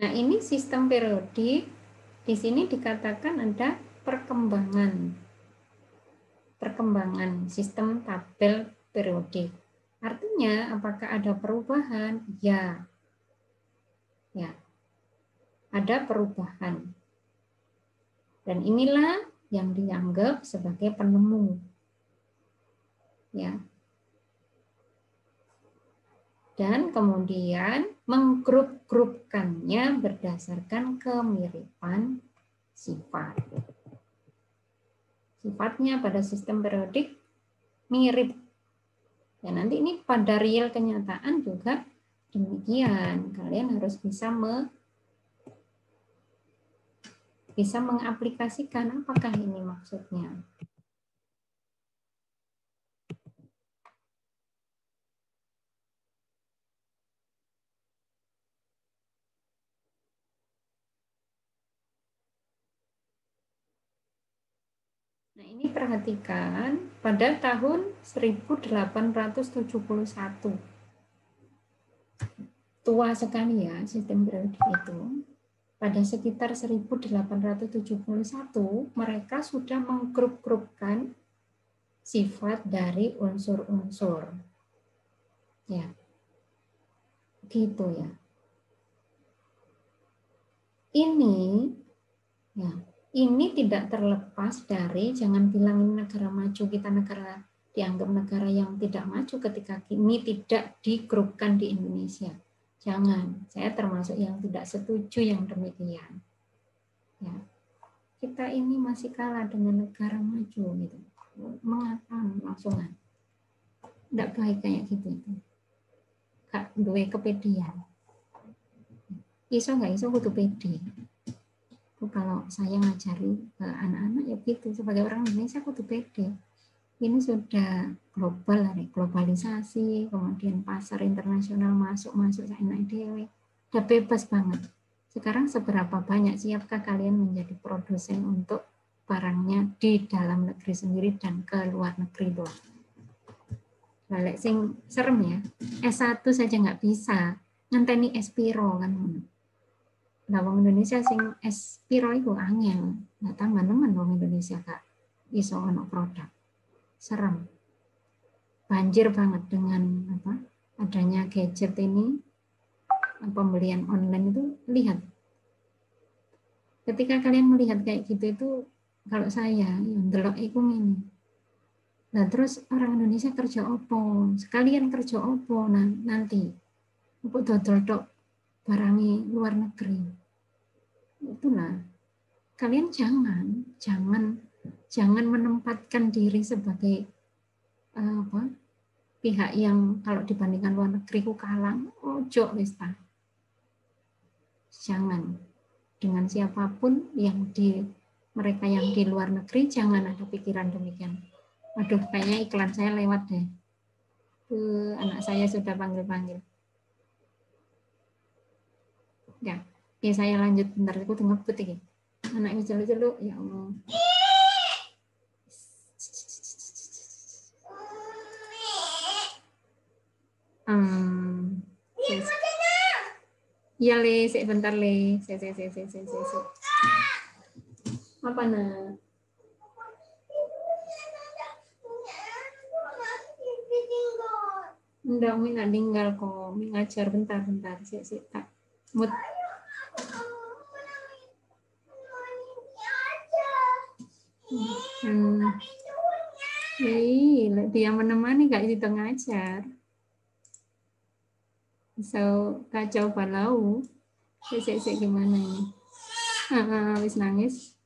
Nah, ini sistem periodik. Di sini dikatakan ada perkembangan sistem tabel periodik. Artinya, apakah ada perubahan? Ya, ya, ada perubahan. Dan inilah yang dianggap sebagai penemu. Ya. Dan kemudian menggrup-grupkannya berdasarkan kemiripan sifat. Sifatnya pada sistem periodik mirip. Ya, nanti ini pada real kenyataan juga demikian. Kalian harus bisa mengaplikasikan apakah ini maksudnya. Nah, ini perhatikan pada tahun 1871. Tua sekali ya sistem periodik itu. Pada sekitar 1871 mereka sudah menggrup-grupkan sifat dari unsur-unsur. Ya. Gitu ya. Ini ya, ini tidak terlepas dari jangan bilang ini negara maju, kita negara dianggap negara yang tidak maju ketika ini tidak digrupkan di Indonesia. Jangan, saya termasuk yang tidak setuju yang demikian. Ya. Kita ini masih kalah dengan negara maju gitu. Mengapa langsungan? Tidak baik kayak gitu itu. Kak duwe kepedean. Iso nggak iso kudu pede. Itu kalau saya ngajari ke anak-anak ya gitu, sebagai orang Indonesia kudu pede. Ini sudah global, globalisasi, kemudian pasar internasional masuk seenak dewe. Udah bebas banget. Sekarang seberapa banyak siapkah kalian menjadi produsen untuk barangnya di dalam negeri sendiri dan ke luar negeri doang? Balik sing serem ya. S1 saja nggak bisa. Ngenteni S-Piro kan. Nah, wong Indonesia sing S-Piro itu angel. Nah, tambah nemen wong Indonesia Kak. Iso ono produk. Serem. Banjir banget dengan adanya gadget ini, pembelian online itu. Lihat. Ketika kalian melihat kayak gitu itu, kalau saya yang delok iku ini. Nah, terus orang Indonesia kerja opo? Sekalian kerja opo? Nah, nanti untuk dodol dok barangi luar negeri. Itulah. Kalian jangan menempatkan diri sebagai pihak yang kalau dibandingkan luar negeri ku kalah. Ojo wis ta. Jangan dengan siapapun yang mereka yang di luar negeri jangan ada pikiran demikian. Aduh, kayaknya iklan saya lewat deh. Anak saya sudah panggil-panggil. Ya, oke saya lanjut bentar, aku tengah putih. Anak ini celuk-celuk, ya Allah. Iya le, sebentar le, apa nak? Enggak, Umi nggak tinggal kok, Umi ngajar bentar, tak mut. Dia menemani Kak itu ngajar. So kacau balau. Gimana ini? Wis nangis.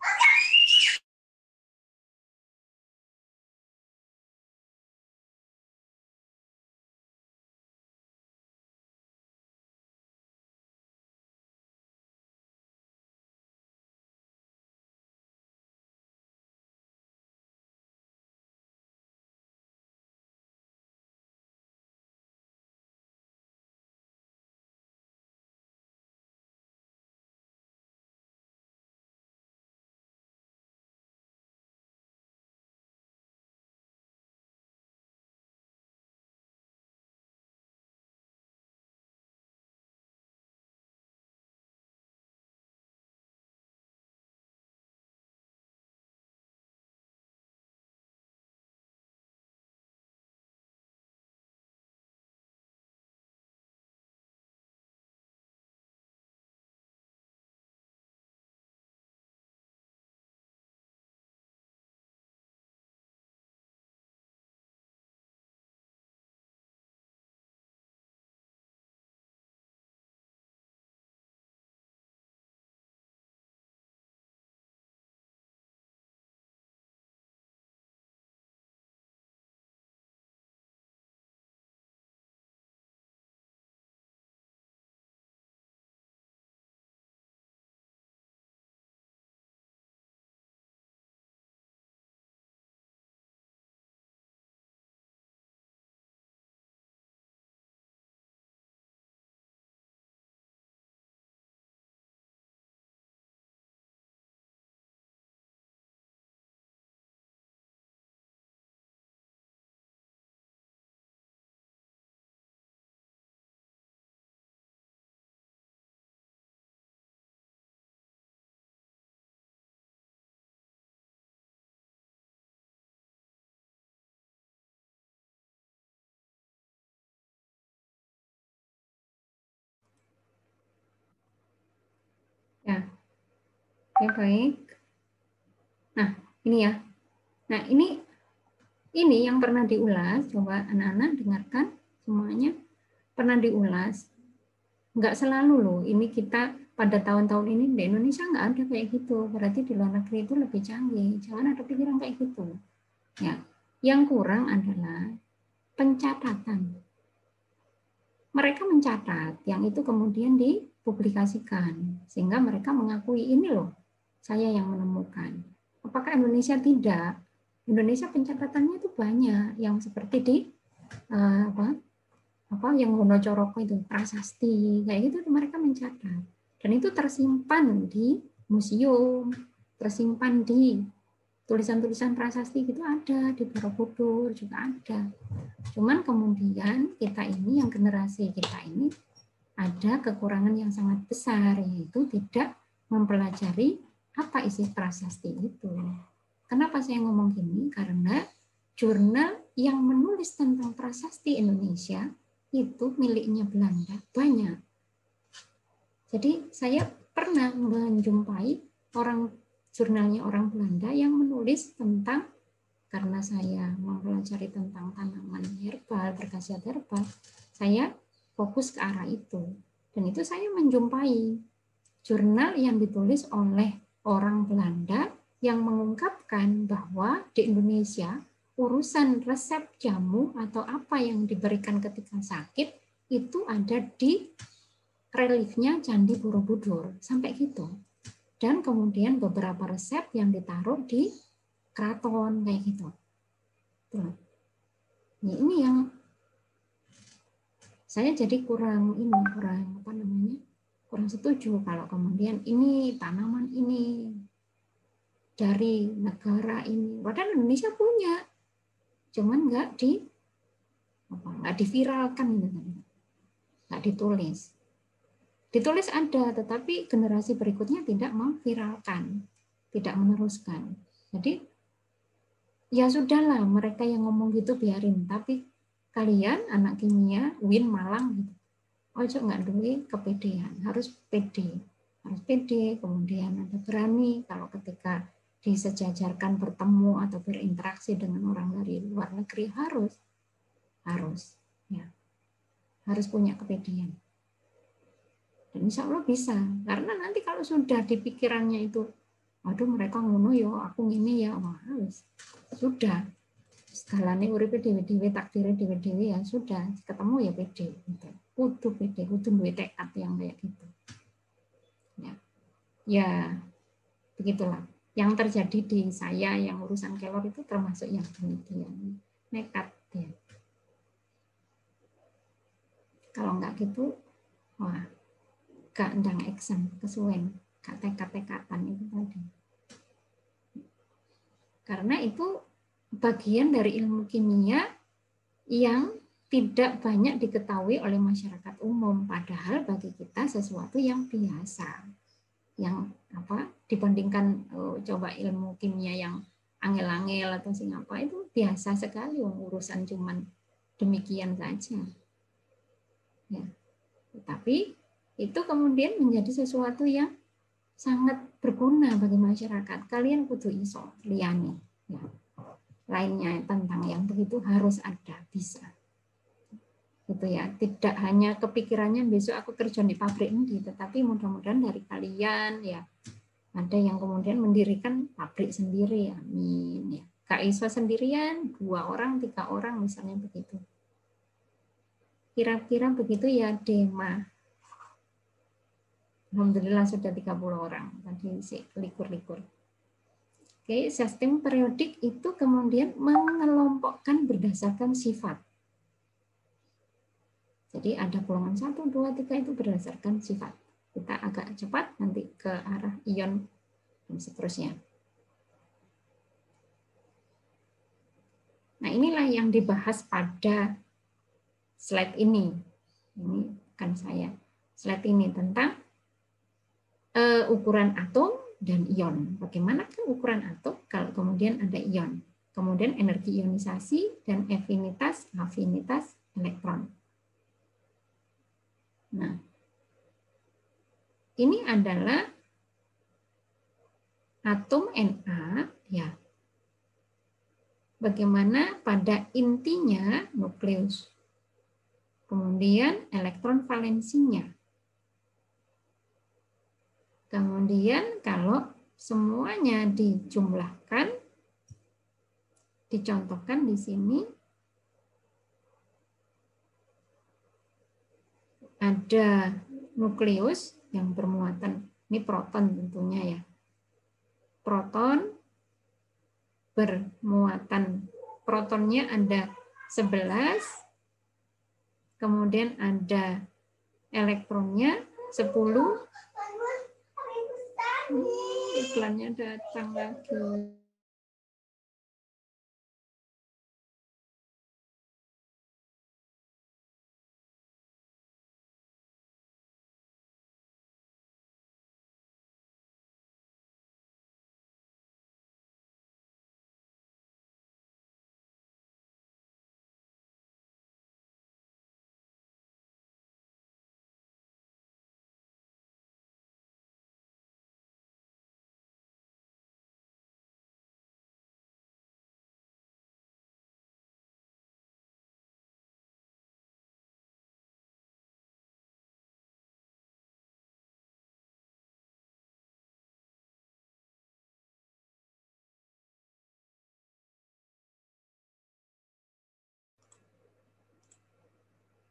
Oke, baik. Nah, ini ya. Nah, ini yang pernah diulas. Coba anak-anak dengarkan semuanya. Pernah diulas. Nggak selalu loh. Ini kita pada tahun-tahun ini di Indonesia nggak ada kayak gitu. Berarti di luar negeri itu lebih canggih. Jangan ada pikiran kayak gitu. Ya. Yang kurang adalah pencatatan. Mereka mencatat, yang itu kemudian dipublikasikan. Sehingga mereka mengakui, ini loh, saya yang menemukan. Apakah Indonesia tidak? Indonesia pencatatannya itu banyak, yang seperti di yang Wonocoroko itu, prasasti, kayak gitu mereka mencatat. Dan itu tersimpan di museum, tersimpan di tulisan-tulisan prasasti gitu ada, di Borobudur juga ada. Cuman kemudian kita ini, yang generasi kita ini, ada kekurangan yang sangat besar, yaitu tidak mempelajari apa isi prasasti itu. Kenapa saya ngomong gini? Karena jurnal yang menulis tentang prasasti Indonesia itu miliknya Belanda banyak. Jadi saya pernah menjumpai jurnalnya orang Belanda yang menulis tentang, karena saya mempelajari tentang tanaman herbal, berkhasiat herbal, saya fokus ke arah itu. Dan itu saya menjumpai jurnal yang ditulis oleh orang Belanda yang mengungkapkan bahwa di Indonesia urusan resep jamu atau apa yang diberikan ketika sakit itu ada di reliefnya Candi Borobudur, sampai gitu. Dan kemudian beberapa resep yang ditaruh di keraton kayak gitu. Tuh. Nah, ini yang saya jadi kurang setuju kalau kemudian ini tanaman ini dari negara ini. Padahal Indonesia punya, cuman nggak diviralkan, nggak ditulis. Ditulis ada, tetapi generasi berikutnya tidak memviralkan, tidak meneruskan. Jadi ya sudahlah, mereka yang ngomong gitu biarin. Tapi kalian anak kimia, UIN Malang gitu, ojo nggak duwe kepedean, harus pede, kemudian ada berani kalau ketika disejajarkan bertemu atau berinteraksi dengan orang dari luar negeri harus punya kepedean. Dan insya Allah bisa, karena nanti kalau sudah di pikirannya itu, aduh mereka ngono yo, aku gini ya, wah harus sudah segalanya uripe dewe-dewe, takdirnya dewe-dewe, ya sudah ketemu ya pede gitu. Kudu pede, kudu duwe tekad yang kayak gitu. Ya begitulah yang terjadi di saya, yang urusan kelor itu termasuk yang demikian, nekat ya. Kalau enggak gitu, wah gak ndang exam kesuwen, gak tekad-tekatan itu tadi. Karena itu bagian dari ilmu kimia yang tidak banyak diketahui oleh masyarakat umum, padahal bagi kita sesuatu yang biasa. Yang dibandingkan coba ilmu kimia yang angel-angel atau sing apa, itu biasa sekali, urusan cuman demikian saja. Ya. Tetapi itu kemudian menjadi sesuatu yang sangat berguna bagi masyarakat. Kalian kudu iso liyane. Ya. Lainnya tentang yang begitu harus ada, bisa. Gitu ya. Tidak hanya kepikirannya besok aku kerja di pabrik ini, tetapi mudah-mudahan dari kalian ya ada yang kemudian mendirikan pabrik sendiri, amin ya. Kak Iswa sendirian, 2 orang, 3 orang misalnya begitu. Kira-kira begitu ya, Dema. Alhamdulillah sudah 30 orang. Tadi sih likur-likur. Oke, sistem periodik itu kemudian mengelompokkan berdasarkan sifat. Jadi ada golongan 1, 2, 3 itu berdasarkan sifat. Kita agak cepat nanti ke arah ion dan seterusnya. Nah, inilah yang dibahas pada slide ini. Ini kan saya. Slide ini tentang ukuran atom dan ion. Bagaimana kan ukuran atom kalau kemudian ada ion. Kemudian energi ionisasi dan afinitas elektron. Nah, ini adalah atom Na, ya. Bagaimana pada intinya nukleus. Kemudian elektron valensinya. Kemudian kalau semuanya dijumlahkan, dicontohkan di sini, ada nukleus yang bermuatan, ini proton tentunya ya. Proton bermuatan, protonnya ada 11, kemudian ada elektronnya 10. Iklannya datang lagi.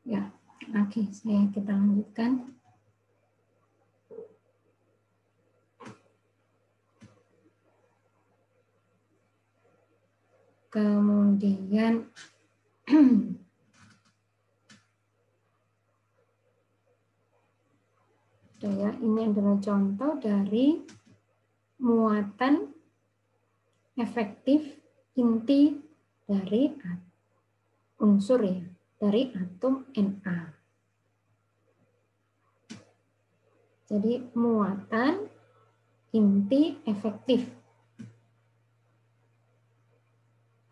Ya, oke, kita lanjutkan. Kemudian ya, ini adalah contoh dari muatan efektif inti dari unsur ya, dari atom Na. Jadi muatan inti efektif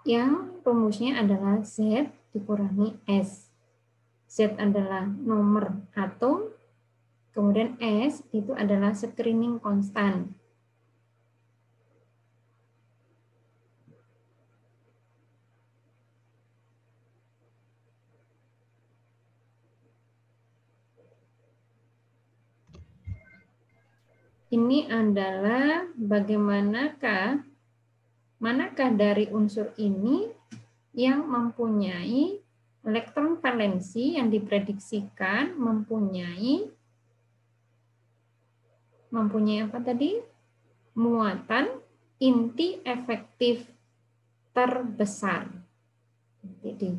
yang rumusnya adalah Z dikurangi S. Z adalah nomor atom, kemudian S itu adalah screening konstan. Ini adalah manakah dari unsur ini yang mempunyai elektron valensi yang diprediksikan mempunyai apa tadi? Muatan inti efektif terbesar. Jadi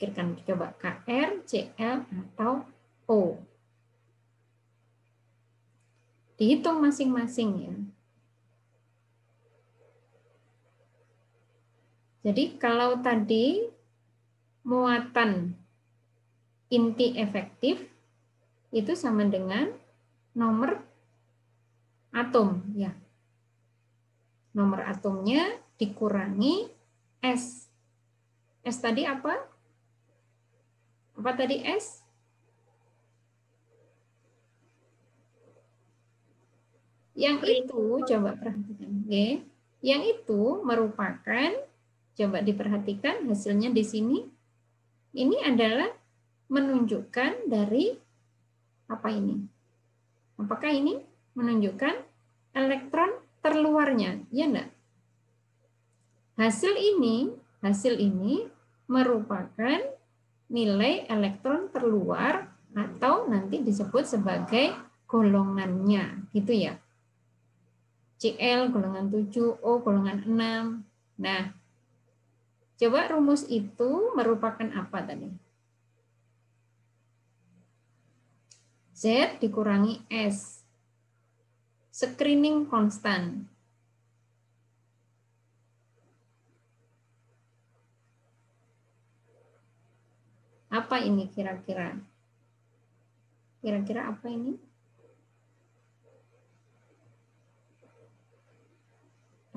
pikirkan coba Kr, Cl atau O. Dihitung masing-masing ya. Jadi kalau tadi muatan inti efektif itu sama dengan nomor atom ya. Nomor atomnya dikurangi S. S tadi apa? Apa tadi S? Yang itu coba perhatikan. Oke. Yang itu merupakan, coba diperhatikan hasilnya di sini. Ini adalah menunjukkan dari apa ini? Apakah ini menunjukkan elektron terluarnya? Ya enggak? Hasil ini merupakan nilai elektron terluar atau nanti disebut sebagai golongannya, gitu ya. Cl golongan 7, O golongan 6. Nah, coba rumus itu merupakan apa tadi? Z dikurangi S. Screening konstan. Apa ini kira-kira? Kira-kira apa ini?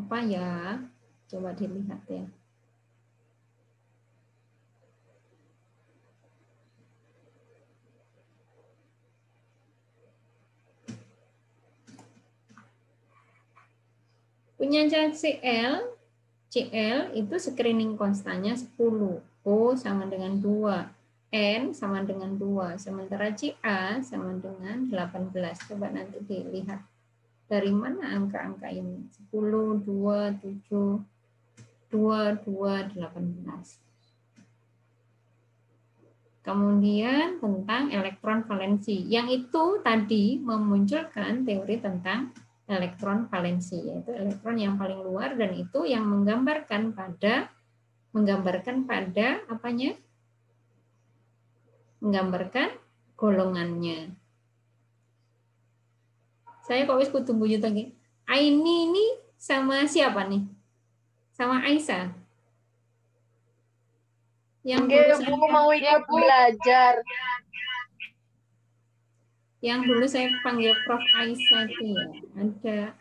Apa ya? Coba dilihat ya. Punya CL itu screening konstannya 10. O sama dengan 2. N sama dengan 2. Sementara CA sama dengan 18. Coba nanti dilihat dari mana angka-angka ini. 10, 2, 7, 2, 2, 18. Kemudian tentang elektron valensi. Yang itu tadi memunculkan teori tentang elektron valensi, yaitu elektron yang paling luar dan itu yang menggambarkan apanya? Menggambarkan golongannya. Saya kok wis kudu buyut lagi. Aini ini sama siapa nih? Sama Aisyah. Yang dulu saya mau ikut belajar. Yang dulu saya panggil Prof Aisyah itu ya. Ada.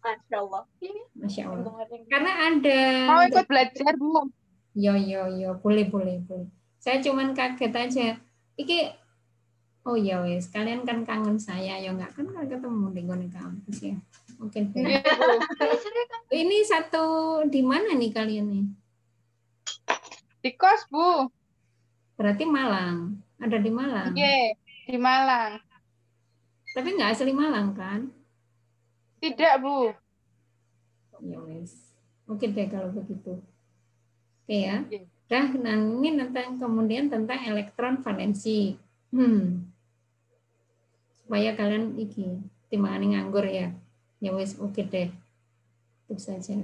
Masya Allah. Masya Allah. Karena ada. Mau ikut belajar, Bu. Yo. Boleh. Saya cuman kaget aja. Iki, oh ya wes, kalian kan kangen saya. Ya enggak kan ketemu di Gone kampus ya. Mungkin. Iya, Bu. Ini satu di mana nih kalian nih? Di kos, Bu. Berarti Malang. Ada di Malang. Iya, di Malang. Tapi nggak asli Malang kan? Tidak, Bu. Ya wes. Oke deh kalau begitu. Oke ya. Nah, ini kemudian tentang elektron valensi. Supaya kalian timbangane nganggur ya. Ya wes oke deh. Itu saja.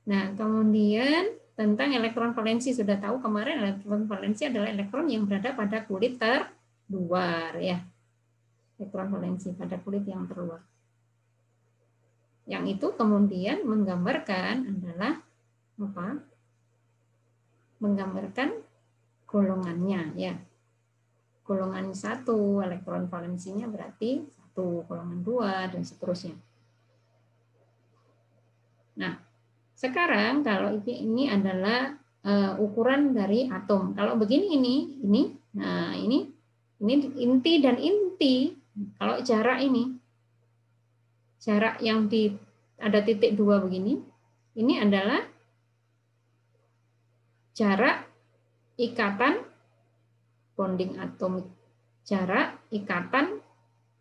Nah, kemudian tentang elektron valensi sudah tahu kemarin elektron valensi adalah elektron yang berada pada kulit terluar ya. Elektron valensi pada kulit yang terluar. Yang itu kemudian menggambarkan adalah apa? Menggambarkan golongannya ya. Golongan 1 elektron valensinya berarti 1, golongan 2 dan seterusnya. Nah, sekarang kalau ini adalah ukuran dari atom. Kalau begini nah ini inti dan inti. Kalau jarak jarak yang ada titik 2 begini, ini adalah jarak ikatan bonding atomik, jarak ikatan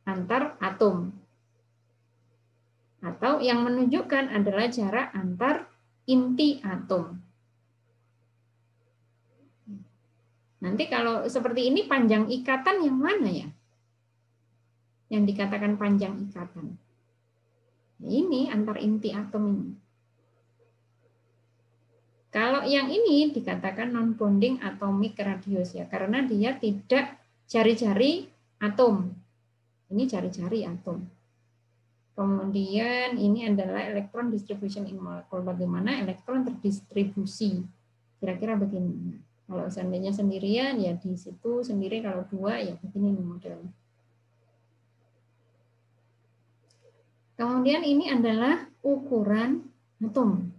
antar atom. Atau yang menunjukkan adalah jarak antar inti atom. Nanti kalau seperti ini panjang ikatan yang mana ya? Yang dikatakan panjang ikatan. Ini antar inti atom ini. Kalau yang ini dikatakan non-bonding atomic radius ya, karena dia tidak jari-jari atom. Ini jari-jari atom. Kemudian ini adalah elektron distribution in molecule. Bagaimana elektron terdistribusi. Kira-kira begini. Kalau seandainya sendirian ya di situ sendiri, kalau 2 ya begini nih modelnya. Kemudian ini adalah ukuran atom.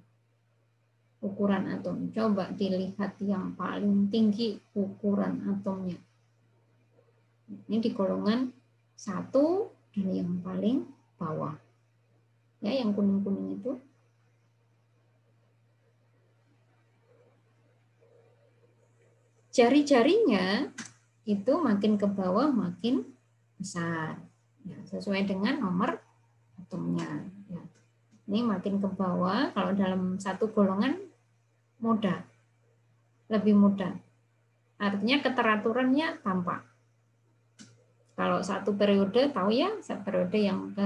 Ukuran atom. Coba dilihat yang paling tinggi ukuran atomnya. Ini di golongan 1 dan yang paling bawah. Ya, yang kuning-kuning itu. Jari-jarinya itu makin ke bawah makin besar. Ya, sesuai dengan nomor atomnya. Ya. Ini makin ke bawah, kalau dalam satu golongan mudah, lebih mudah. Artinya keteraturannya tampak. Kalau satu periode tahu ya, periode yang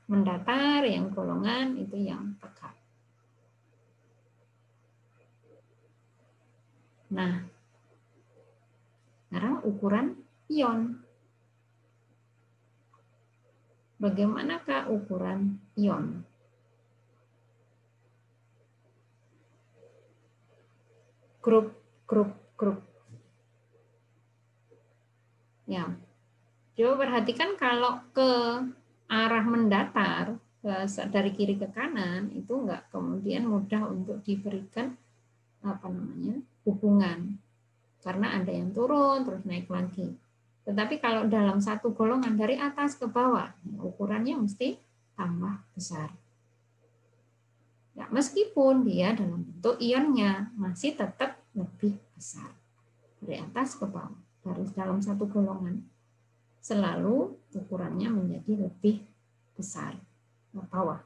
mendatar, yang golongan itu yang tegak. Nah, sekarang ukuran ion. Bagaimanakah ukuran ion? Grup. Ya. Coba perhatikan kalau ke arah mendatar dari kiri ke kanan itu enggak kemudian mudah untuk diberikan hubungan karena ada yang turun terus naik lagi. Tetapi kalau dalam satu golongan dari atas ke bawah ukurannya mesti tambah besar. Ya, meskipun dia dalam bentuk ionnya masih tetap lebih besar dari atas ke bawah, dari dalam satu golongan selalu ukurannya menjadi lebih besar ke bawah.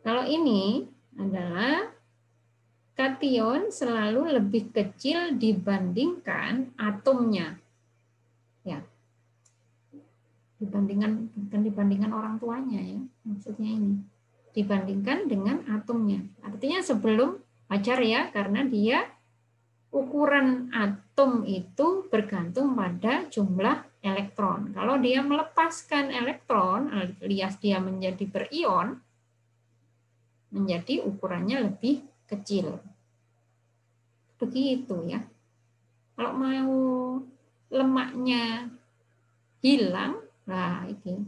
Kalau ini adalah kation selalu lebih kecil dibandingkan atomnya. Ya. Dibandingkan orang tuanya ya. Maksudnya ini. Dibandingkan dengan atomnya. Artinya sebelum wajar ya, karena dia ukuran atom itu bergantung pada jumlah elektron. Kalau dia melepaskan elektron alias dia menjadi berion, menjadi ukurannya lebih kecil. Begitu ya. Kalau mau lemaknya hilang, nah ini.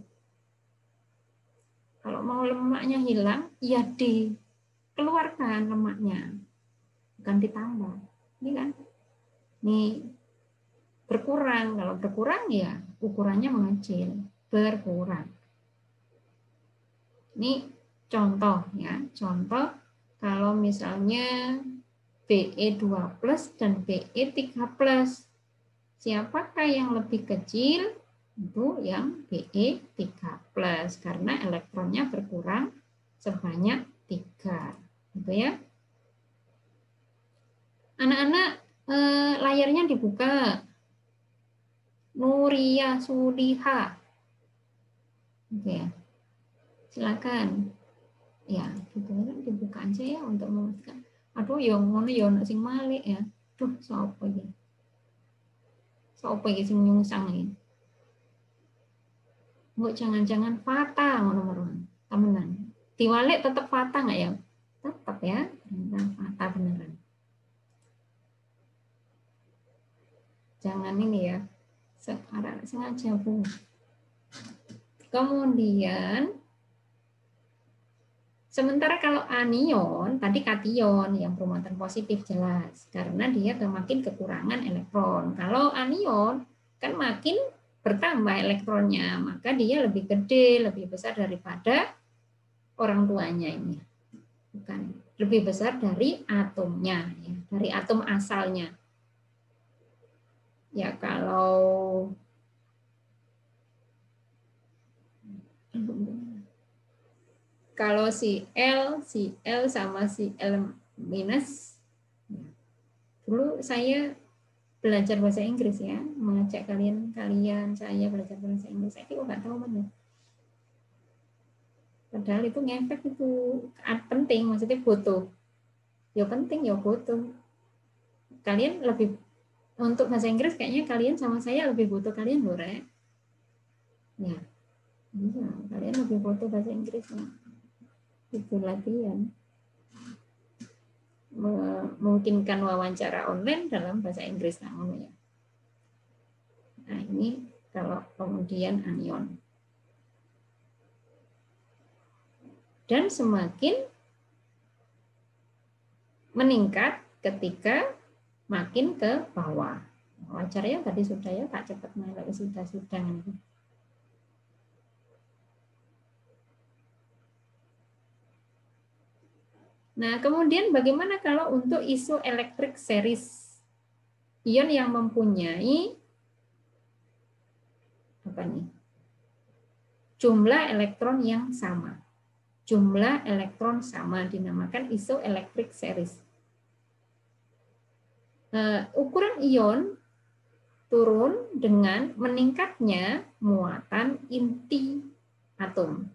Kalau mau lemaknya hilang, ya dikeluarkan lemaknya, bukan ditambah. Ini kan, ini berkurang. Kalau berkurang ya ukurannya mengecil, berkurang. Ini contoh ya, contoh kalau misalnya Be2+ dan Be3+. Siapakah yang lebih kecil? Itu yang Be3+, karena elektronnya berkurang sebanyak 3. Gitu ya. Anak-anak, layarnya dibuka. Nuria Suliha. Oke ya. Silakan. Ya, gitu kan dibuka aja ya untuk memastikan. Aduh, yang ngono ya ono sing malik ya. Duh, sapa iki? Sapa iki sing nyungsang iki? Mbok jangan-jangan Fata ngono meron. Temenan. Diwalik tetap Fata enggak ya? Tetap ya. Ternyata Fata beneran. Jangan ini ya. Sengaja, Bu. Kemudian sementara kalau anion, tadi kation yang bermuatan positif jelas, karena dia makin kekurangan elektron. Kalau anion kan makin bertambah elektronnya, maka dia lebih gede, lebih besar daripada orang tuanya ini. Bukan, lebih besar dari atomnya, ya, dari atom asalnya. Ya kalau si L sama si L minus, dulu saya belajar bahasa Inggris ya, mengajak saya belajar bahasa Inggris, saya kok nggak tahu mana. Padahal itu ngefek itu penting, maksudnya butuh. Ya penting, ya butuh. Kalian lebih, untuk bahasa Inggris kayaknya kalian sama saya lebih butuh kalian loh, Rek. Ya, iya, kalian lebih butuh bahasa Inggris. Itu latihan. Memungkinkan wawancara online dalam bahasa Inggris namanya. Nah, ini kalau kemudian anion. Dan semakin meningkat ketika makin ke bawah. Wajarnya tadi sudah ya, Pak cepat malah sudah. Nah, kemudian bagaimana kalau untuk isoelectric series? Ion yang mempunyai apa nih? Jumlah elektron yang sama. Jumlah elektron sama dinamakan isoelectric series. Ukuran ion turun dengan meningkatnya muatan inti atom.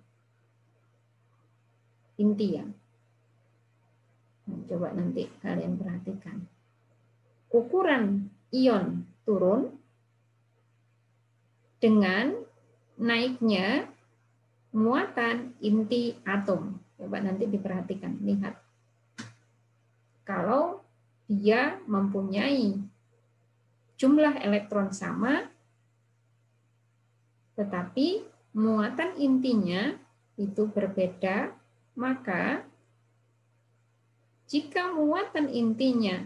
Inti ya. Coba nanti kalian perhatikan. Ukuran ion turun dengan naiknya muatan inti atom. Coba nanti diperhatikan, lihat. Kalau dia mempunyai jumlah elektron sama, tetapi muatan intinya itu berbeda, maka jika muatan intinya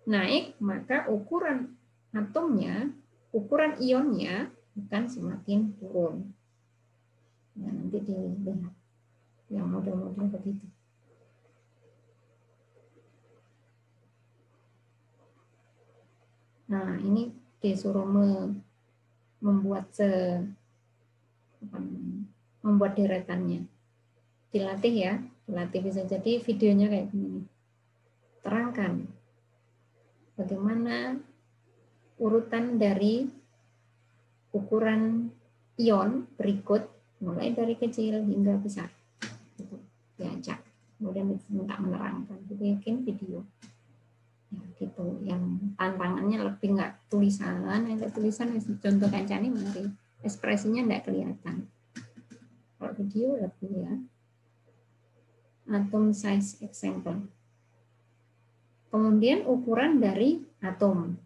naik, maka ukuran atomnya, ukuran ionnya akan semakin turun. Nah, nanti dilihat yang model-model begitu. Nah, ini disuruh membuat membuat deretannya. Dilatih ya, dilatih bisa jadi videonya kayak gini. Terangkan bagaimana urutan dari ukuran ion berikut mulai dari kecil hingga besar. Itu diajak. Kemudian minta menerangkan. Bikin video. Ya, gitu. Yang tantangannya lebih nggak tulisan, ada tulisan contoh kancane mari ekspresinya nggak kelihatan. Kalau video lebih ya. Atom size example. Kemudian ukuran dari atom.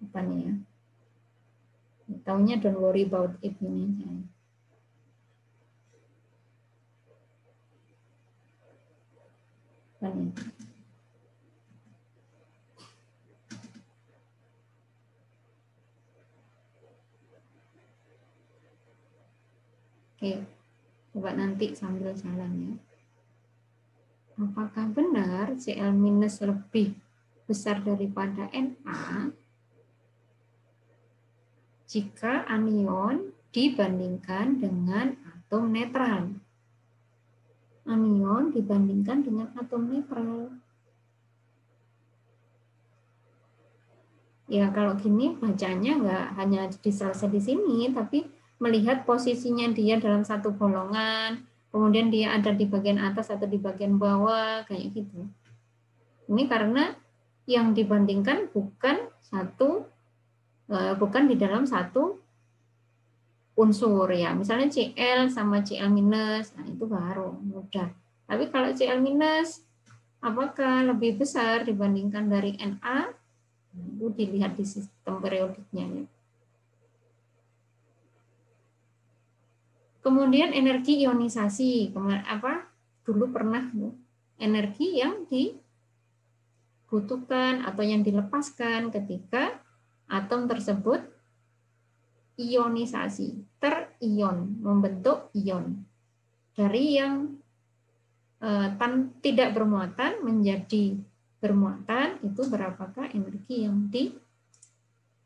Apa nih ya? Taunya don't worry about it ini aja. Apa nih? Oke, coba nanti sambil jalan ya. Apakah benar Cl- lebih besar daripada Na jika anion dibandingkan dengan atom netral? Anion dibandingkan dengan atom netral. Ya kalau gini bacanya nggak hanya selesai di sini, tapi melihat posisinya dia dalam satu golongan, kemudian dia ada di bagian atas atau di bagian bawah, kayak gitu. Ini karena yang dibandingkan bukan di dalam satu unsur ya. Misalnya Cl sama Cl-, nah itu baru mudah. Tapi kalau Cl- apakah lebih besar dibandingkan dari Na? Itu dilihat di sistem periodiknya ya. Kemudian energi ionisasi, dulu pernah energi yang dibutuhkan atau yang dilepaskan ketika atom tersebut ionisasi, terion, membentuk ion. Dari yang tidak bermuatan menjadi bermuatan, itu berapakah energi yang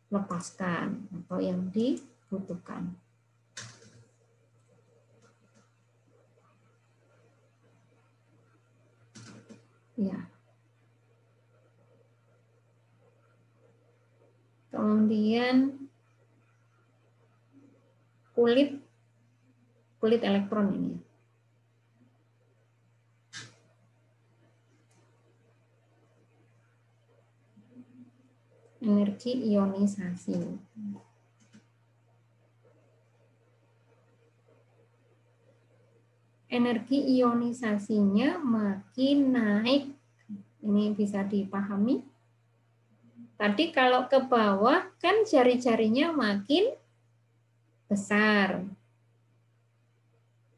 dilepaskan atau yang dibutuhkan. Ya. Kemudian kulit elektron ini. Energi ionisasi. Energi ionisasinya makin naik. Ini bisa dipahami. Tadi kalau ke bawah kan jari-jarinya makin besar.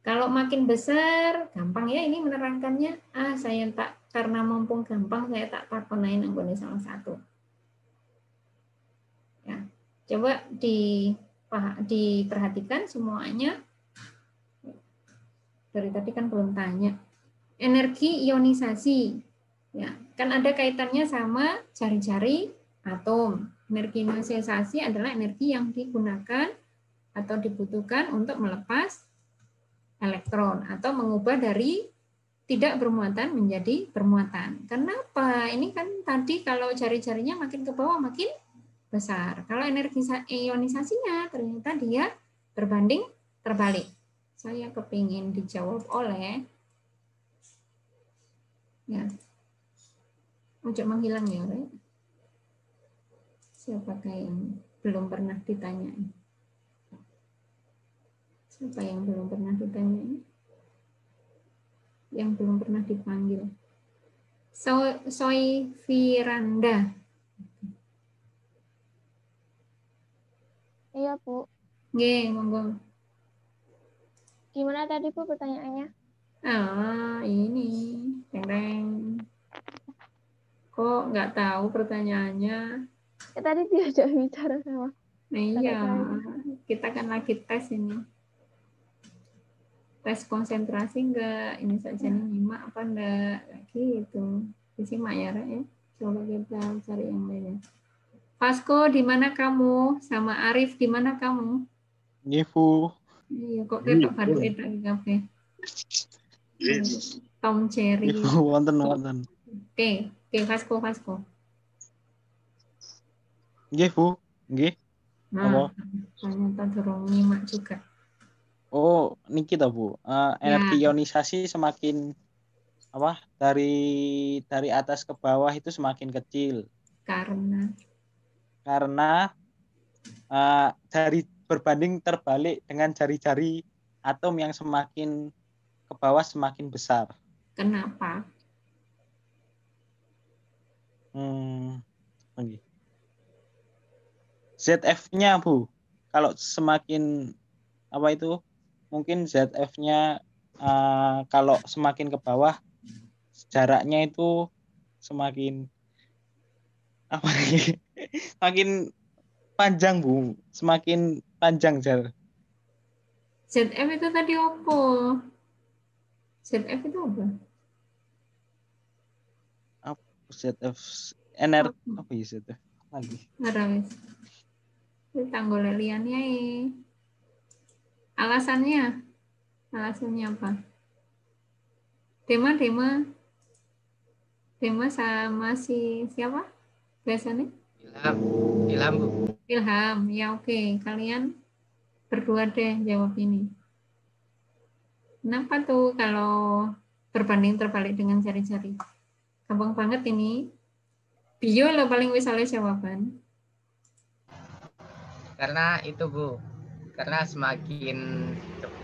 Kalau makin besar, gampang ya ini menerangkannya. Saya tak, karena mumpung gampang, saya tak takonain anggone salah satu. Ya, coba diperhatikan semuanya. Dari tadi kan belum tanya. Energi ionisasi. Ya, kan ada kaitannya sama jari-jari atom. Energi ionisasi adalah energi yang digunakan atau dibutuhkan untuk melepas elektron atau mengubah dari tidak bermuatan menjadi bermuatan. Kenapa? Ini kan tadi kalau jari-jarinya makin ke bawah makin besar. Kalau energi ionisasinya ternyata dia berbanding terbalik. Saya kepingin dijawab oleh ya. Ojo menghilang ya, Re. Siapakah yang belum pernah ditanyain? Siapa yang belum pernah ditanyain? Yang belum pernah dipanggil. Soy Firanda. Iya, Bu. Nggih, monggo. Gimana tadi Bu pertanyaannya? Ini. Teng. Kok nggak tahu pertanyaannya? Ya, tadi diajak bicara sama Iya, saya. kita kan lagi tes ini. Tes konsentrasi enggak? Ini saja nih nyimak apa enggak? Gitu. Disimak ya, Rek, ya. Coba kita cari yang lainnya. Vasco, di mana kamu? Sama Arif, di mana kamu? Nggih, Bu. Iya, kok ketok baru etak iki kabeh. Tom Cherry. Nggih, Bu, wonten. Oke, Vasco. Nggih, Bu. Nggih. Nah, Apa? ternyata durung nyimak juga. Oh, niki ta, Bu. Energi Ya. ionisasi semakin dari atas ke bawah itu semakin kecil. Karena dari berbanding terbalik dengan jari-jari atom yang semakin ke bawah semakin besar. Kenapa? ZF-nya, Bu. Kalau semakin mungkin ZF-nya kalau semakin ke bawah jaraknya itu semakin makin panjang, Bu. Semakin panjang jarak. ZF itu tadi apa? ZF itu apa? ZF energi apa ya ZF lagi? Ngerawis. Itu tanggul leliannya. Alasannya apa? Tema sama si siapa? Biasanya? Ilham, Bu. Ilham. Ya oke. Kalian berdua deh jawab ini. Kenapa tuh kalau berbanding terbalik dengan jari-jari? Gampang banget ini. Bio lo paling misalnya jawaban. Karena itu, Bu. Karena semakin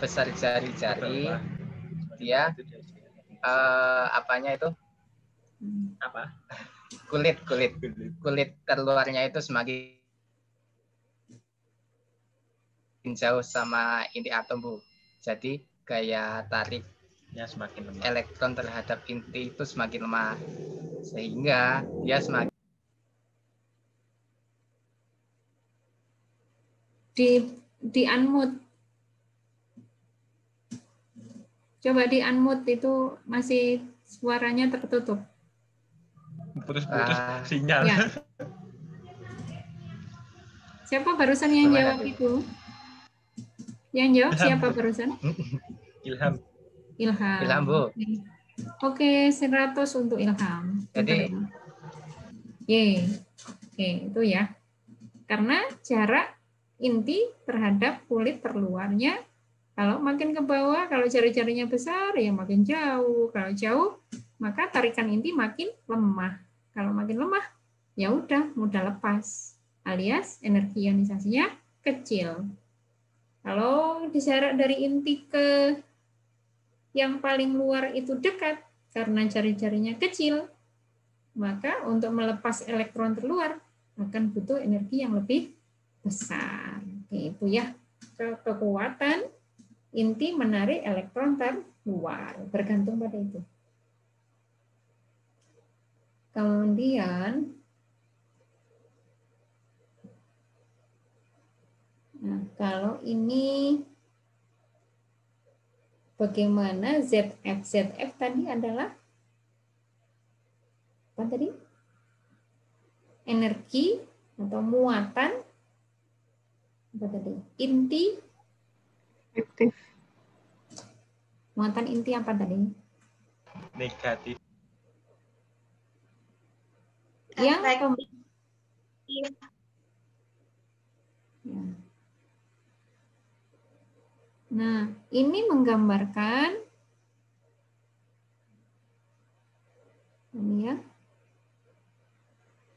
besar jari-jari, dia apanya itu? Apa? Kulit terluarnya itu semakin jauh sama inti atom, Bu. Jadi gaya tariknya semakin lemah. Elektron terhadap inti itu semakin lemah. Sehingga dia semakin di unmute. Coba di unmute, itu masih suaranya tertutup. putus sinyal. Ya. Siapa barusan yang jawab itu? Yang jawab siapa barusan? Ilham, Bu. Oke, 100 untuk Ilham. Jadi Oke, itu ya. Karena jarak inti terhadap kulit terluarnya, kalau makin ke bawah, kalau jari-jarinya besar, ya makin jauh. Kalau jauh, maka tarikan inti makin lemah. Kalau makin lemah, ya udah mudah lepas. Alias energi ionisasinya kecil. Kalau jarak dari inti ke yang paling luar itu dekat, karena jari-jarinya kecil, maka untuk melepas elektron terluar akan butuh energi yang lebih besar. Itu ya, kekuatan inti menarik elektron terluar, bergantung pada itu. Kemudian, nah, kalau ini bagaimana ZF? ZF tadi adalah apa tadi? Energi atau muatan apa tadi? Inti Aktif. Muatan inti apa tadi? negatif. Yang ya. Nah, ini menggambarkan ini ya.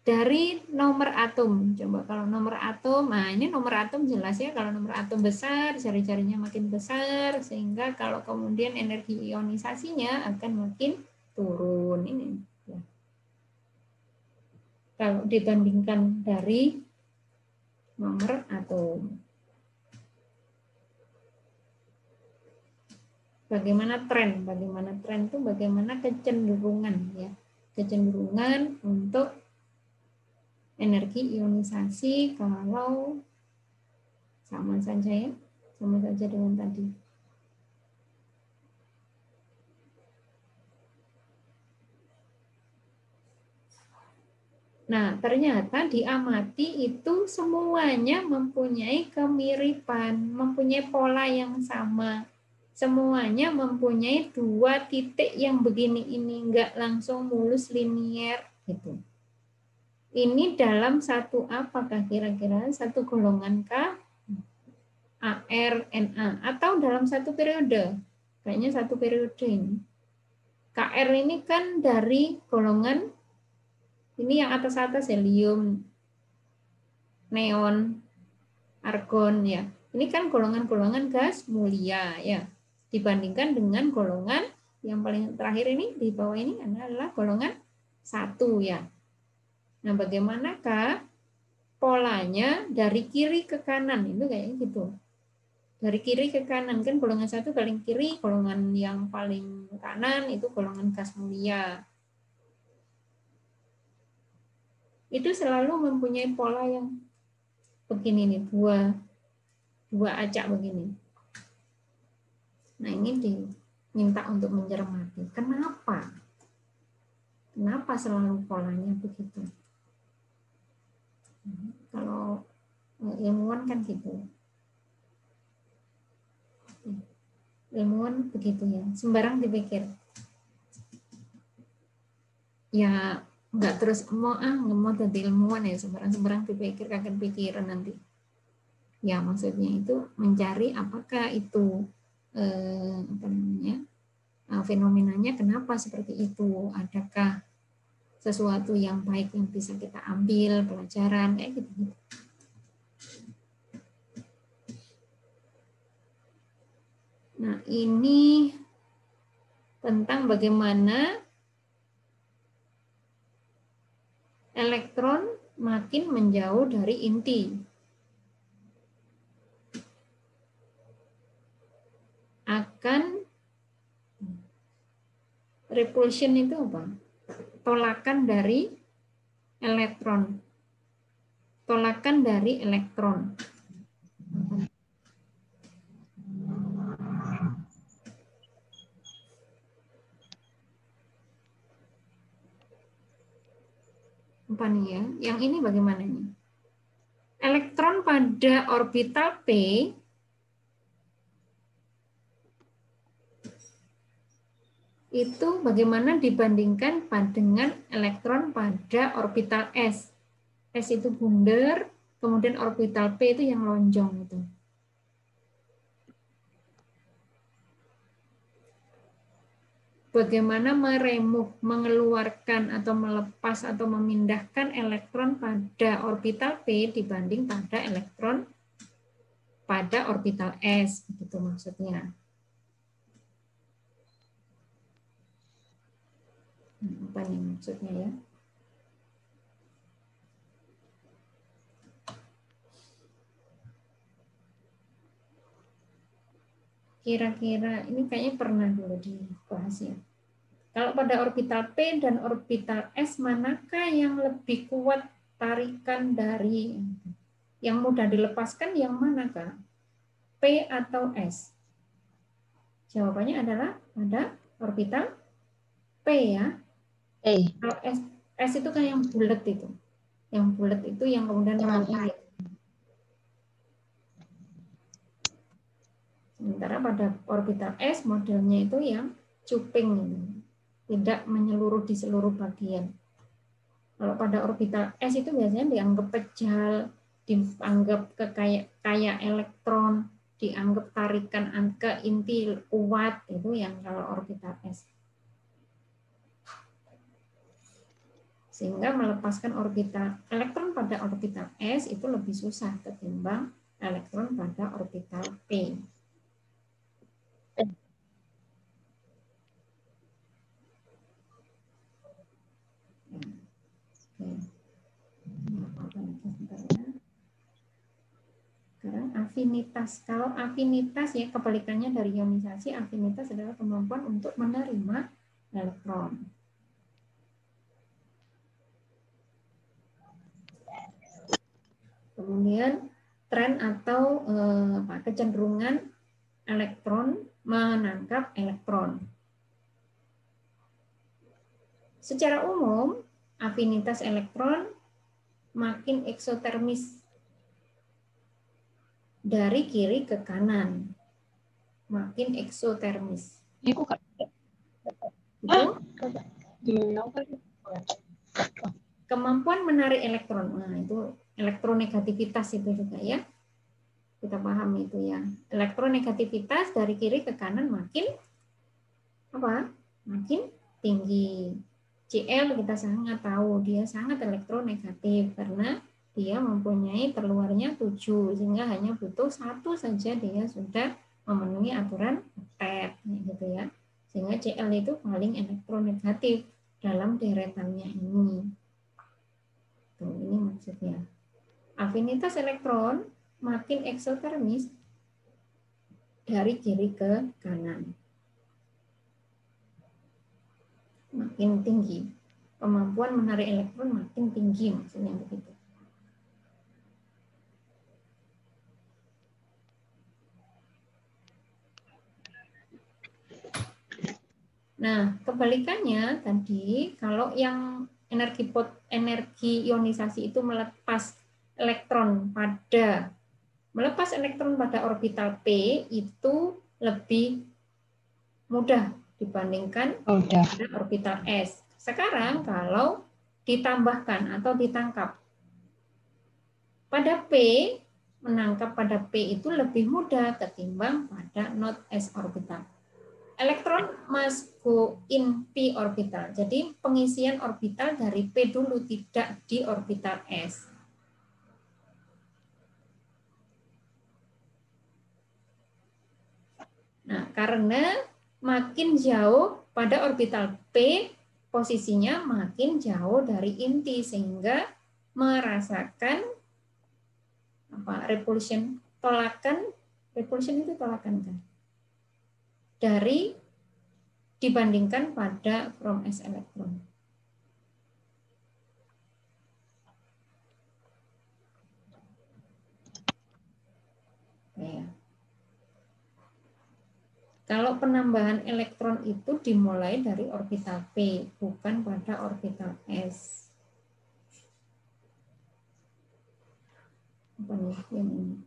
Dari nomor atom. Coba kalau nomor atom, nah ini nomor atom jelas ya, kalau nomor atom besar, jari-jarinya makin besar, sehingga kalau kemudian energi ionisasinya akan makin turun. Ini ya. Kalau dibandingkan dari nomor atom. bagaimana tren itu bagaimana kecenderungan ya, kecenderungan untuk energi ionisasi kalau sama saja ya, sama saja dengan tadi. Nah, ternyata diamati itu semuanya mempunyai kemiripan, mempunyai pola yang sama. Semuanya mempunyai dua titik yang begini ini, enggak langsung mulus linier gitu. Ini dalam satu apakah kira-kira? Satu golongan kah? AR, NA, atau dalam satu periode? Kayaknya satu periode ini. KR ini kan dari golongan, ini yang atas-atas helium, neon, argon ya. Ini kan golongan-golongan gas mulia ya. Dibandingkan dengan golongan yang paling terakhir ini di bawah ini adalah golongan 1 ya. Nah, bagaimanakah polanya dari kiri ke kanan? Itu kayak gitu. Dari kiri ke kanan kan golongan 1 paling kiri, golongan yang paling kanan itu golongan gas mulia. Itu selalu mempunyai pola yang begini nih, dua acak begini. Nah, ini diminta untuk mencermati. Kenapa? Kenapa selalu polanya begitu? Kalau ilmuwan kan gitu. Ilmuwan begitu ya, sembarang dipikir. Ya, enggak terus mau jadi ilmuwan ya, sembarang dipikir, kakek pikiran nanti. Ya, maksudnya itu mencari apakah itu fenomenanya kenapa seperti itu, adakah sesuatu yang baik yang bisa kita ambil pelajaran kayak gitu. Nah, ini tentang bagaimana elektron makin menjauh dari inti. Akan repulsion itu apa? Tolakan dari elektron. Tolakan dari elektron. Apa nih ya? Yang ini bagaimana nih? Elektron pada orbital P itu bagaimana dibandingkan dengan elektron pada orbital S. S itu bundar, kemudian orbital P itu yang lonjong itu. Bagaimana meremuk, mengeluarkan atau melepas atau memindahkan elektron pada orbital P dibanding pada elektron pada orbital S, begitu maksudnya. Apa nih maksudnya ya? Kira-kira ini kayaknya pernah dulu dibahas ya. Kalau pada orbital P dan orbital S, manakah yang lebih kuat tarikan dari yang mudah dilepaskan, yang manakah? P atau S? Jawabannya adalah pada orbital P ya. Kalau S itu kan yang bulat itu. Yang bulat itu yang kemudian menarik. Sementara pada orbital S modelnya itu yang cuping, tidak menyeluruh di seluruh bagian. Kalau pada orbital S itu biasanya dianggap pejal, dianggap kayak elektron, dianggap tarikan ke inti kuat, itu yang kalau orbital S. Sehingga melepaskan elektron pada orbital S itu lebih susah ketimbang elektron pada orbital P. Sekarang afinitas. Kalau afinitas ya kebalikannya dari ionisasi, afinitas adalah kemampuan untuk menerima elektron. Kemudian tren atau kecenderungan elektron menangkap elektron. Secara umum, afinitas elektron makin eksotermis dari kiri ke kanan. Makin eksotermis. Ibu Kak. Itu Gimana Kak? kemampuan menarik elektron. Nah, itu elektronegativitas itu juga ya. Kita paham itu ya. Elektronegativitas dari kiri ke kanan makin apa? Makin tinggi. Cl kita sangat tahu dia sangat elektronegatif karena dia mempunyai terluarnya 7 sehingga hanya butuh 1 saja dia sudah memenuhi aturan oktet gitu ya. Sehingga Cl itu paling elektronegatif dalam deretannya ini. Tuh, ini maksudnya. Afinitas elektron makin eksotermis dari kiri ke kanan. Makin tinggi. Kemampuan menarik elektron makin tinggi, maksudnya begitu. Nah, kebalikannya tadi, kalau yang energi ionisasi itu melepas elektron pada orbital P itu lebih mudah dibandingkan pada orbital S. Sekarang kalau ditambahkan atau ditangkap pada P, menangkap pada P itu lebih mudah ketimbang pada not S orbital. Elektron must go in P orbital. Jadi pengisian orbital dari P dulu, tidak di orbital S. Nah, karena makin jauh pada orbital P, posisinya makin jauh dari inti sehingga merasakan repulsion, repulsion itu tolakan kan? Dari dibandingkan pada from S elektron. Ya. Kalau penambahan elektron itu dimulai dari orbital P, bukan pada orbital S. Apa nih yang ini?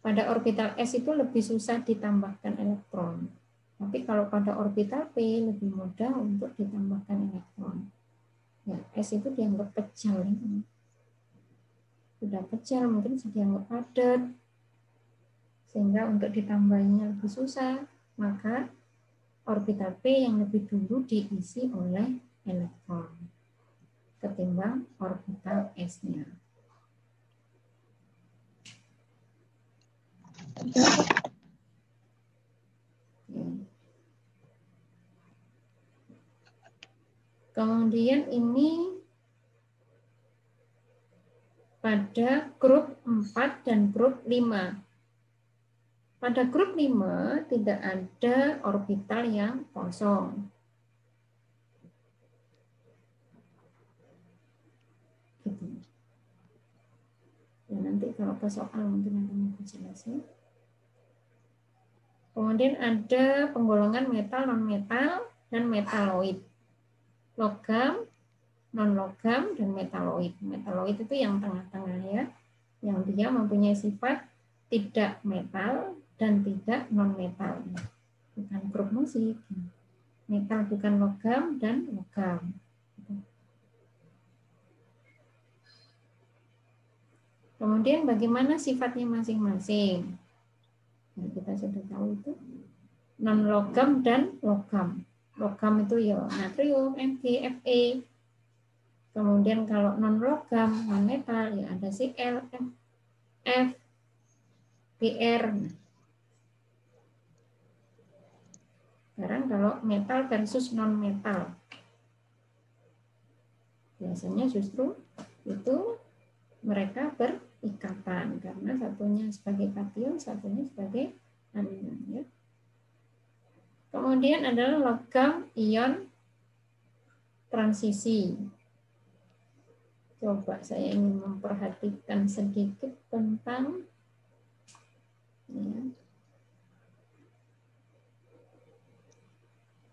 Pada orbital S itu lebih susah ditambahkan elektron. Tapi kalau pada orbital P lebih mudah untuk ditambahkan elektron. Ya, S itu dianggap kecil. Sudah kecil, mungkin dianggap padat. Sehingga untuk ditambahinya lebih susah. Maka orbital P yang lebih dulu diisi oleh elektron ketimbang orbital S-nya. Kemudian ini pada grup 4 dan grup 5. Pada grup 5 tidak ada orbital yang kosong. Gitu. Ya, nanti kalau ke soal mungkin akan lebih jelas ya. Kemudian ada penggolongan metal, non-metal, dan metaloid. Logam, non-logam, dan metaloid. Metaloid itu yang tengah-tengah ya, yang dia mempunyai sifat tidak metal dan tidak non-metal. Bukan grup musik. Metal bukan logam dan logam. Kemudian bagaimana sifatnya masing-masing? Nah, kita sudah tahu itu non-logam dan logam. Logam itu ya natrium, Mg, Fe. Kemudian kalau non-logam, non-metal ya ada Cl, F, Br. Sekarang kalau metal versus non-metal. Biasanya justru itu mereka berikatan karena satunya sebagai kation, satunya sebagai anion. Ya. Kemudian adalah logam ion transisi. Coba saya ingin memperhatikan sedikit tentang ya.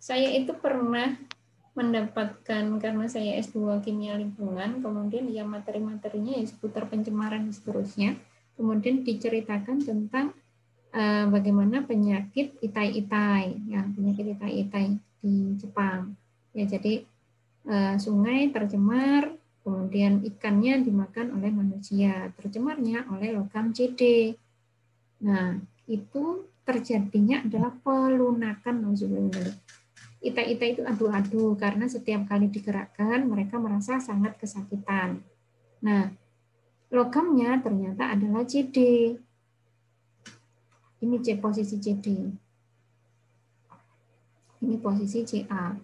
Saya itu pernah mendapatkan, karena saya S2 kimia lingkungan, kemudian ya materi-materinya ya seputar pencemaran dan seterusnya. Kemudian diceritakan tentang bagaimana penyakit itai-itai, ya penyakit itai-itai di Jepang. Ya jadi sungai tercemar, kemudian ikannya dimakan oleh manusia, tercemarnya oleh logam CD. Nah, itu terjadinya adalah pelunakan nauzubillah. Itai-itai itu adu-adu karena setiap kali digerakkan mereka merasa sangat kesakitan. Nah, logamnya ternyata adalah CD. Ini posisi CD. Ini posisi CA.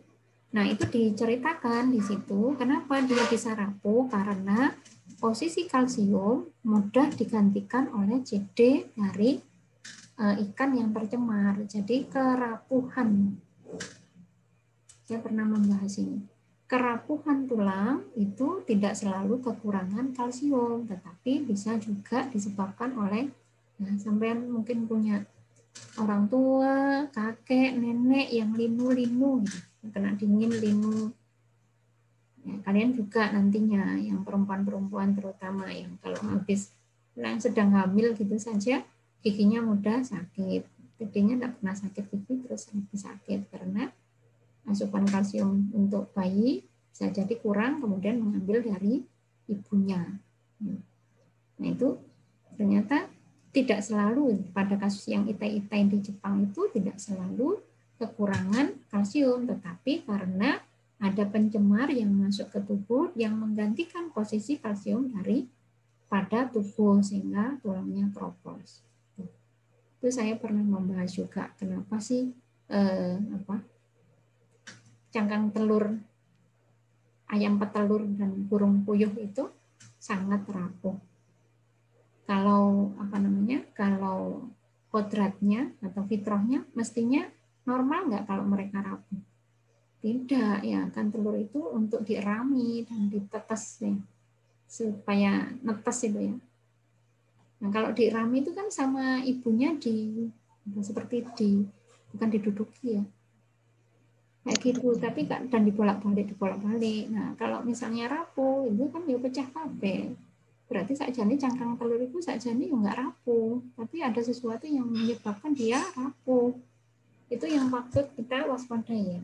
Nah, itu diceritakan di situ kenapa dia bisa rapuh, karena posisi kalsium mudah digantikan oleh CD dari ikan yang tercemar. Jadi kerapuhan. Saya pernah membahas ini. Kerapuhan tulang itu tidak selalu kekurangan kalsium, tetapi bisa juga disebabkan oleh, nah, sampean mungkin punya orang tua, kakek, nenek yang linu-linu, gitu. Kena dingin linu. Ya, kalian juga nantinya yang perempuan-perempuan terutama yang kalau habis yang sedang hamil gitu saja giginya mudah sakit. Giginya tidak pernah sakit gigi terus lagi sakit karena asupan kalsium untuk bayi bisa jadi kurang kemudian mengambil dari ibunya. Nah itu ternyata tidak selalu pada kasus yang itai-itai di Jepang itu tidak selalu kekurangan kalsium, tetapi karena ada pencemar yang masuk ke tubuh yang menggantikan posisi kalsium dari pada tubuh sehingga tulangnya keropos. Itu saya pernah membahas juga kenapa sih cangkang telur ayam petelur dan burung puyuh itu sangat rapuh. Kalau kalau kodratnya atau fitrahnya mestinya normal nggak kalau mereka rapuh? Tidak, ya kan telur itu untuk dirami dan ditetes nih supaya netes itu ya. Nah kalau dirami itu kan sama ibunya seperti bukan diduduki ya, kayak gitu, tapi kan dan dibolak-balik. Nah kalau misalnya rapuh itu kan dia pecah kabel. Berarti sakjane cangkang telur itu sakjane ya nggak rapuh, tapi ada sesuatu yang menyebabkan dia rapuh. Itu yang patut kita waspadai ya.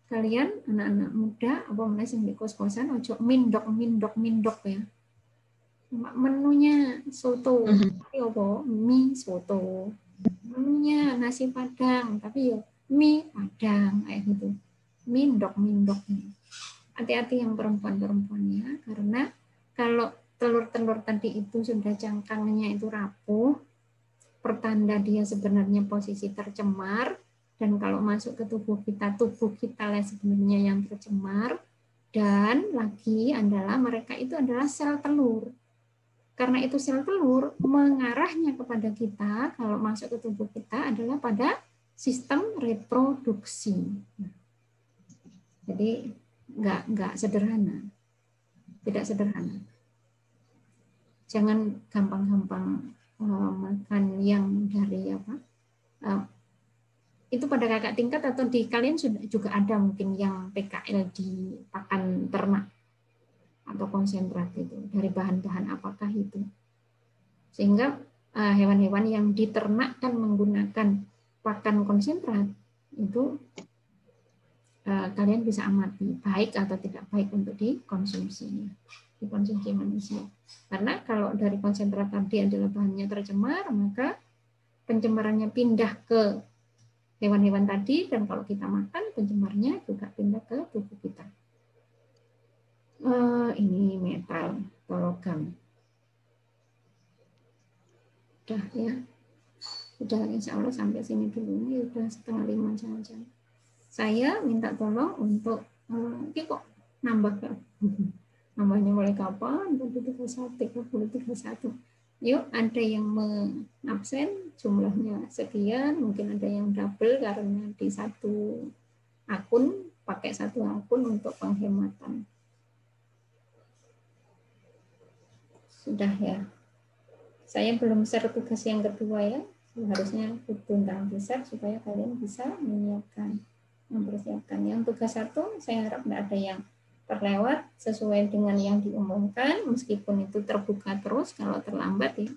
Kalian anak-anak muda apa mana yang di kos-kosan ojo mindok ya. Menunya soto, tapi apa? Mie soto. Menunya nasi padang, tapi ya mie padang kayak gitu. Mindok. Hati-hati yang perempuan ya, karena kalau telur-telur tadi itu sudah cangkangnya itu rapuh, pertanda dia sebenarnya posisi tercemar, dan kalau masuk ke tubuh kita lah sebenarnya yang tercemar, dan lagi adalah mereka itu adalah sel telur. Karena itu sel telur mengarahnya kepada kita, kalau masuk ke tubuh kita adalah pada sistem reproduksi. Jadi nggak sederhana, tidak sederhana. Jangan gampang-gampang makan yang dari itu pada kakak tingkat atau di kalian sudah juga ada mungkin yang PKL di pakan ternak atau konsentrat itu dari bahan-bahan apakah itu, sehingga hewan-hewan yang diternakkan menggunakan pakan konsentrat itu kalian bisa amati baik atau tidak baik untuk dikonsumsi manusia. Karena kalau dari konsentrat tadi adalah bahannya tercemar, maka pencemarannya pindah ke hewan-hewan tadi, dan kalau kita makan pencemarnya juga pindah ke tubuh kita. Ini metal atau logam. Udah ya. Udah insya Allah sampai sini dulu. Ini udah 4:30 jangan-jangan. Saya minta tolong untuk kok nambah Namanya mulai kapan? 31. Yuk, ada yang mengabsen jumlahnya sekian, mungkin ada yang double karena di satu akun, pakai satu akun untuk penghematan. Sudah ya. Saya belum share tugas yang kedua ya. Harusnya ditunda share supaya kalian bisa mempersiapkan. Yang tugas 1 saya harap tidak ada yang terlewat sesuai dengan yang diumumkan, meskipun itu terbuka terus. Kalau terlambat ya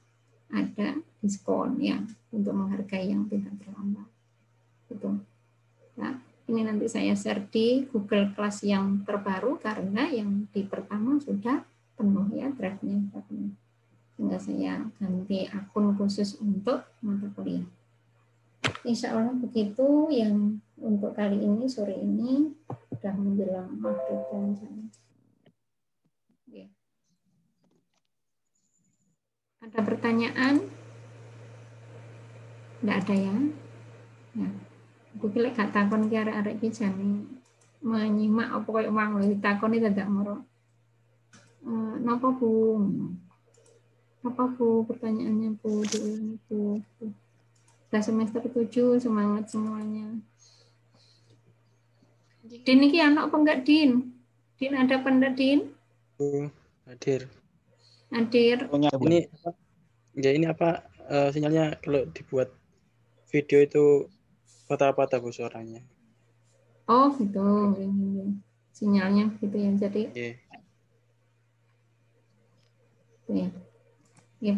ada diskon ya untuk menghargai yang tidak terlambat. Gitu. Nah, ini nanti saya share di Google Class yang terbaru karena yang di pertama sudah penuh ya, drive-nya sudah penuh. Sehingga saya ganti akun khusus untuk mata kuliah. Insya Allah begitu yang untuk kali ini, sore ini sudah menjelang maghrib dan jam. Ya. Ada pertanyaan? Tidak ada ya? Ya. Aku kira gak takon ki arek-arek iki jane menyimak apa koyo wong lho ditakoni dadak moro. Napa Bu? Apa Bu pertanyaannya Bu? Diulangi Bu. Sudah semester 7, semangat semuanya. Din iki anak apa enggak Din? Din ada apa enggak Din? Hadir. Hadir. Ini apa sinyalnya kalau dibuat video itu patah-patah Bu suaranya. Oh gitu. Sinyalnya gitu ya. Jadi ya. Ya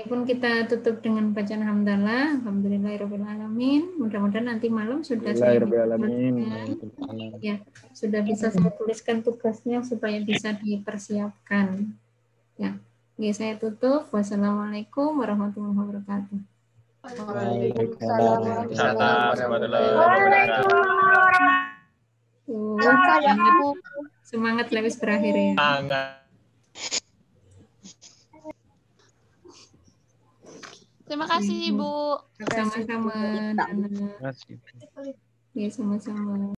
pun kita tutup dengan bacaan hamdalah. Alhamdulillahirrahmanirrahim. Mudah-mudahan nanti malam sudah saya ya, sudah bisa saya tuliskan tugasnya supaya bisa dipersiapkan. Ya. Oke, saya tutup. Wassalamualaikum warahmatullahi wabarakatuh. Waalaikumsalam warahmatullahi wabarakatuh. Semangat lewis berakhir ya. Terima kasih Ibu. Sama-sama. Ya, sama-sama.